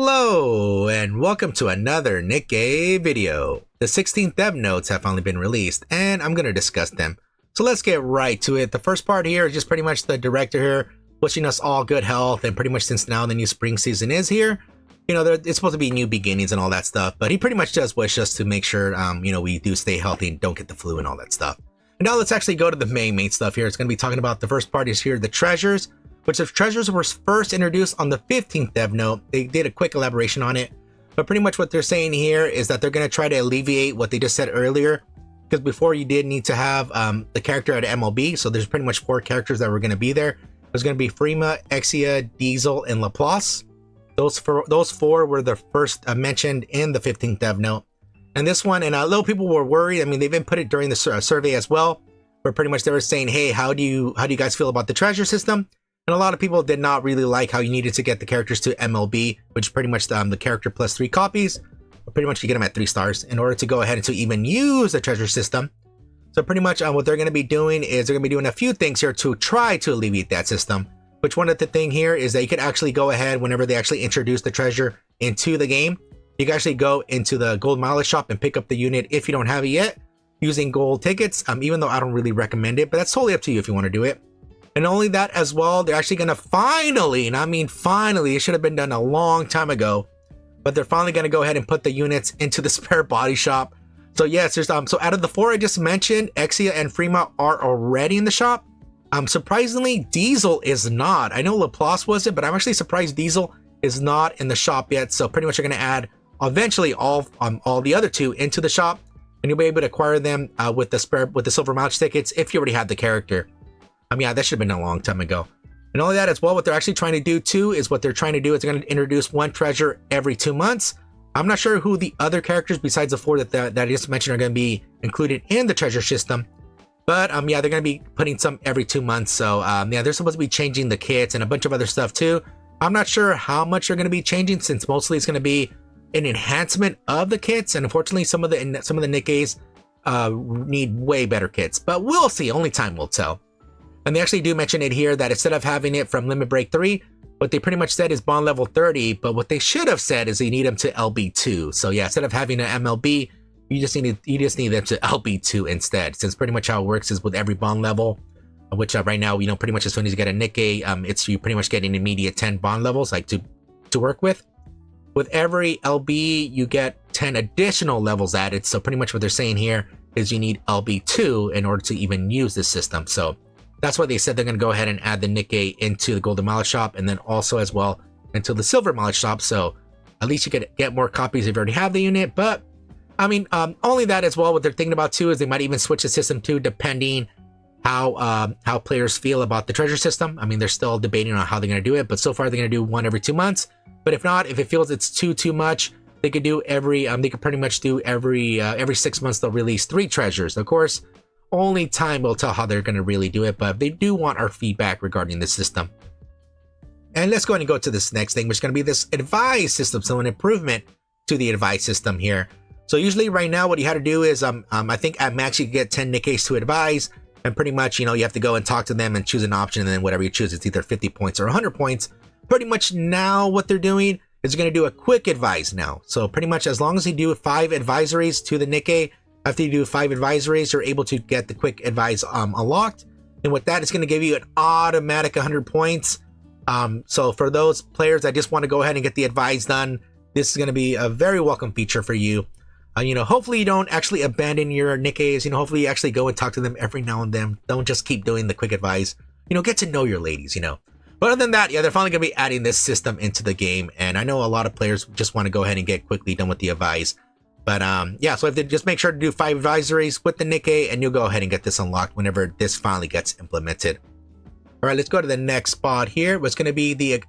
Hello and welcome to another Nikke video. The 16th dev notes have finally been released and I'm going to discuss them. So let's get right to it. The first part here is just pretty much the director here wishing us all good health, and pretty much since now the new spring season is here, you know, it's supposed to be new beginnings and all that stuff, but he pretty much does wish us to make sure, you know, we do stay healthy and don't get the flu and all that stuff. And now let's actually go to the main stuff here. It's going to be talking about the first part is here, the treasures, which the treasures were first introduced on the 15th dev note. They did a quick elaboration on it, but pretty much what they're saying here is that they're going to try to alleviate what they just said earlier, because before you did need to have the character at MLB. So there's pretty much 4 characters that were going to be there. There's going to be Frima, Exia, Diesel, and Laplace. Those four were the first mentioned in the 15th dev note. And this one, and a little people were worried. I mean, they've been put it during the survey as well, where pretty much they were saying, hey, how do you guys feel about the treasure system? And a lot of people did not really like how you needed to get the characters to MLB, which is pretty much the character plus 3 copies. But pretty much you get them at 3 stars in order to go ahead and to even use the treasure system. So pretty much what they're going to be doing is they're going to be doing a few things here to try to alleviate that system. Which one of the thing here is that you could actually go ahead whenever they actually introduce the treasure into the game. You can actually go into the gold mileage shop and pick up the unit if you don't have it yet using gold tickets, even though I don't really recommend it, but that's totally up to you if you want to do it. And only that as well, they're actually going to finally, and I mean finally, it should have been done a long time ago, but they're finally going to go ahead and put the units into the spare body shop. So yes, there's so out of the 4 I just mentioned, Exia and Frima are already in the shop. Surprisingly, Diesel is not. I know Laplace wasn't, but I'm actually surprised Diesel is not in the shop yet. So pretty much you're going to add eventually all the other 2 into the shop, and you'll be able to acquire them with the silver mileage tickets if you already have the character. Yeah, that should have been a long time ago. And all of that as well, what they're actually trying to do too is they're going to introduce 1 treasure every 2 months. I'm not sure who the other characters besides the 4 that I just mentioned are going to be included in the treasure system. But yeah, they're going to be putting some every 2 months. So yeah, they're supposed to be changing the kits and a bunch of other stuff too. I'm not sure how much they're going to be changing, since mostly it's going to be an enhancement of the kits. And unfortunately, some of the Nikkes need way better kits. But we'll see. Only time will tell. And they actually do mention it here that instead of having it from Limit Break 3, what they pretty much said is bond level 30. But what they should have said is they need them to LB2. So yeah, instead of having an MLB, you just need them to LB2 instead, since pretty much how it works is with every bond level, which right now, you know, pretty much as soon as you get a Nikke, it's you pretty much get an immediate 10 bond levels like to work with. With every LB, you get 10 additional levels added. So pretty much what they're saying here is you need LB2 in order to even use this system. So that's why they said they're going to go ahead and add the Nikke into the golden mileage shop, and then also as well into the silver mileage shop. So at least you could get more copies if you already have the unit. But I mean, only that as well. What they're thinking about too is they might even switch the system too, depending how players feel about the treasure system. I mean, they're still debating on how they're going to do it, but so far they're going to do 1 every 2 months. But if not, if it feels it's too much, they could do they could pretty much do every 6 months they'll release 3 treasures. Of course, only time will tell how they're going to really do it, but they do want our feedback regarding the system. And let's go ahead and go to this next thing, which is going to be this advice system. So an improvement to the advice system here. So usually right now what you had to do is I think at max you can get 10 Nikkes to advise, and pretty much, you know, you have to go and talk to them and choose an option, and then whatever you choose, it's either 50 points or 100 points. Pretty much now what they're doing is going to do a quick advise now. So pretty much as long as you do 5 advisories to the Nikke, after you do 5 advisories, you're able to get the quick advise unlocked. And with that, it's going to give you an automatic 100 points. So for those players that just want to go ahead and get the advise done, this is going to be a very welcome feature for you. You know, hopefully you don't actually abandon your Nikkes. You know, hopefully you actually go and talk to them every now and then. Don't just keep doing the quick advise. You know, get to know your ladies, you know. But other than that, yeah, they're finally going to be adding this system into the game. And I know a lot of players just want to go ahead and get quickly done with the advise. But yeah, so if they just make sure to do 5 advisories with the Nikke, and you'll go ahead and get this unlocked whenever this finally gets implemented. All right, let's go to the next spot here. What's going to be the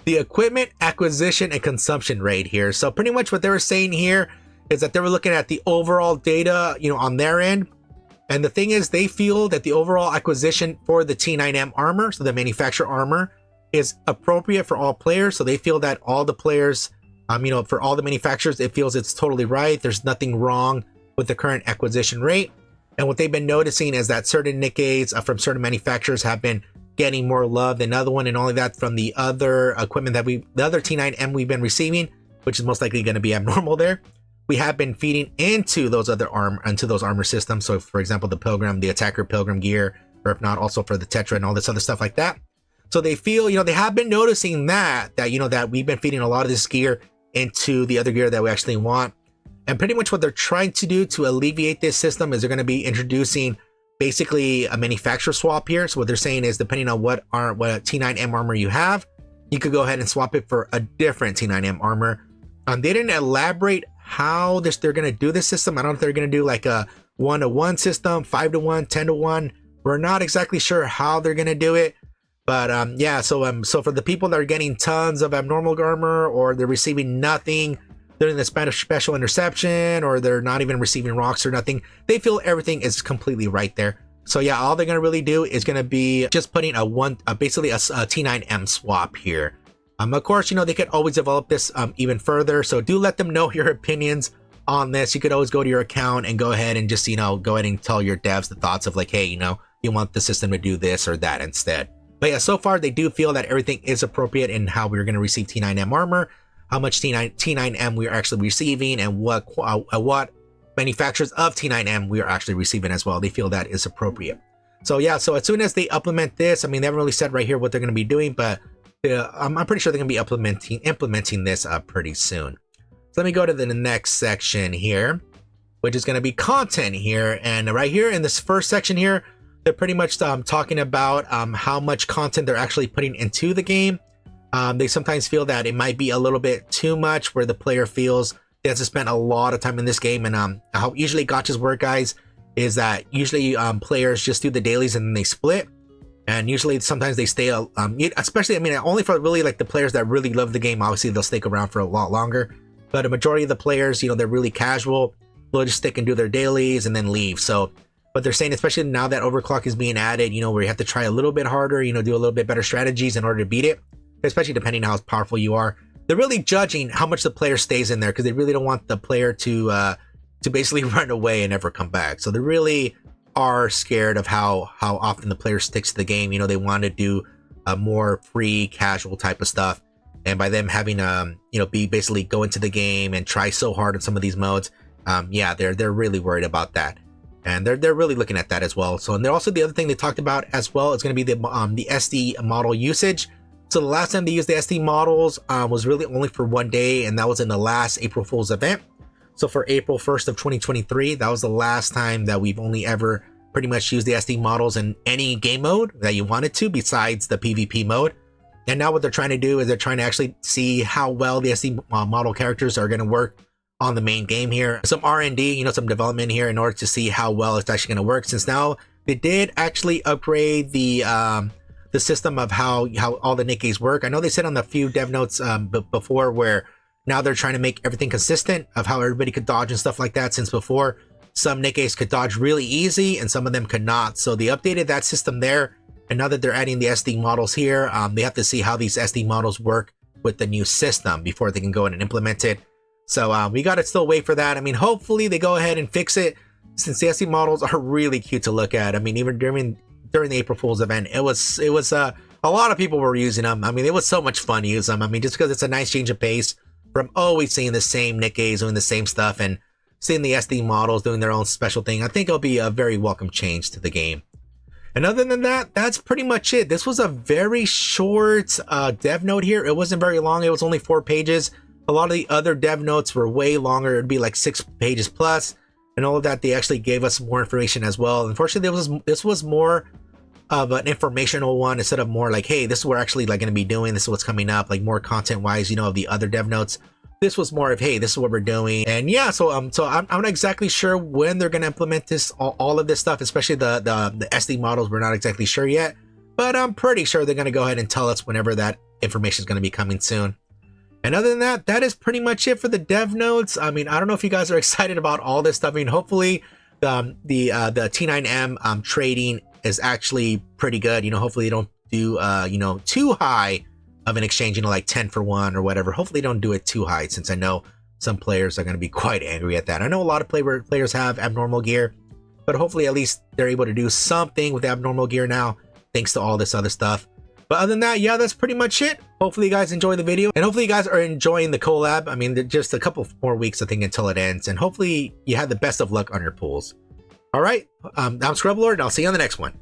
equipment acquisition and consumption rate here. So pretty much what they were saying here is that they were looking at the overall data, you know, on their end. And the thing is, they feel that the overall acquisition for the T9M armor, so the manufacturer armor, is appropriate for all players. So they feel that all the players, you know, for all the manufacturers, it feels it's totally right. There's nothing wrong with the current acquisition rate. And what they've been noticing is that certain Nikkes from certain manufacturers have been getting more love than the other one, and only that from the other equipment that the other T9M we've been receiving, which is most likely going to be abnormal there. We have been feeding into those other armor systems. So for example, the Pilgrim, the attacker Pilgrim gear, or if not, also for the Tetra and all this other stuff like that. So they feel, they have been noticing that we've been feeding a lot of this gear into the other gear that we actually want. And pretty much what they're trying to do to alleviate this system is they're going to be introducing basically a manufacturer swap here. So what they're saying is, depending on what T9M armor you have, you could go ahead and swap it for a different T9M armor. They didn't elaborate how they're going to do this system. I don't know if they're going to do like a 1-to-1 system, 5-to-1, 10-to-1. We're not exactly sure how they're going to do it. But yeah, so for the people that are getting tons of abnormal armor, or they're receiving nothing during the special interception, or they're not even receiving rocks or nothing, they feel everything is completely right there. So yeah, all they're going to really do is going to be just putting basically a T9M swap here. Of course, they could always develop this even further. So do let them know your opinions on this. You could always go to your account and go ahead and just, go ahead and tell your devs the thoughts of like, hey, you want the system to do this or that instead. But yeah, so far they do feel that everything is appropriate in how we're going to receive T9M armor, how much T9M we are actually receiving, and what manufacturers of T9M we are actually receiving as well. They feel that is appropriate. So yeah, so as soon as they implement this, I mean, they haven't really said right here what they're going to be doing, but I'm pretty sure they're going to be implementing this pretty soon. So let me go to the next section here, which is going to be content here. And right here in this first section here, they're pretty much talking about how much content they're actually putting into the game. They sometimes feel that it might be a little bit too much, where the player feels they have to spend a lot of time in this game. And how usually gachas work, guys, is that usually players just do the dailies and then they split. And usually sometimes they stay, especially, I mean, only for really like the players that really love the game, obviously they'll stick around for a lot longer. But a majority of the players, they're really casual. They'll just stick and do their dailies and then leave. So, but they're saying, especially now that overclock is being added, where you have to try a little bit harder, do a little bit better strategies in order to beat it, especially depending on how powerful you are. They're really judging how much the player stays in there, because they really don't want the player to basically run away and never come back. So they really are scared of how often the player sticks to the game. They want to do a more free, casual type of stuff. And by them having be basically go into the game and try so hard in some of these modes, yeah, they're really worried about that. And they're really looking at that as well. So, and they're also, the other thing they talked about as well is going to be the SD model usage. So the last time they used the SD models was really only for one day, and that was in the last April Fool's event. So for April 1st of 2023, that was the last time that we've only ever pretty much used the SD models in any game mode that you wanted to, besides the PvP mode. And now what they're trying to do is they're trying to actually see how well the SD model characters are going to work on the main game here. Some R&D, some development here in order to see how well it's actually going to work, since now they did actually upgrade the system of how all the Nikkes work. I know they said on the few dev notes before, where now they're trying to make everything consistent of how everybody could dodge and stuff like that, since before some Nikkes could dodge really easy and some of them could not. So they updated that system there, and now that they're adding the SD models here, they have to see how these SD models work with the new system before they can go in and implement it. So we gotta still wait for that. I mean, hopefully they go ahead and fix it, since the SD models are really cute to look at. I mean, even during the April Fool's event, it was a lot of people were using them. I mean, it was so much fun to use them. I mean, just because it's a nice change of pace from always seeing the same Nikkes doing the same stuff and seeing the SD models doing their own special thing. I think it'll be a very welcome change to the game. And other than that, that's pretty much it. This was a very short dev note here. It wasn't very long. It was only 4 pages. A lot of the other dev notes were way longer. It'd be like 6 pages plus, and all of that. They actually gave us more information as well. Unfortunately, this was more of an informational one instead of more like, hey, this is what we're actually like going to be doing. This is what's coming up, like more content wise, of the other dev notes. This was more of, hey, this is what we're doing. And yeah, so I'm not exactly sure when they're going to implement this, all of this stuff, especially the SD models. We're not exactly sure yet, but I'm pretty sure they're going to go ahead and tell us whenever that information is going to be coming soon. And other than that, that is pretty much it for the dev notes. I mean, I don't know if you guys are excited about all this stuff. I mean, hopefully the T9M trading is actually pretty good. Hopefully they don't do too high of an exchange, like 10 for 1 or whatever. Hopefully they don't do it too high, since I know some players are going to be quite angry at that. I know a lot of players have abnormal gear, but hopefully at least they're able to do something with abnormal gear now thanks to all this other stuff. But other than that, yeah, that's pretty much it. Hopefully you guys enjoy the video, and hopefully you guys are enjoying the collab. I mean, just a couple more weeks, I think, until it ends, and hopefully you have the best of luck on your pools. All right, I'm Scrublord, and I'll see you on the next one.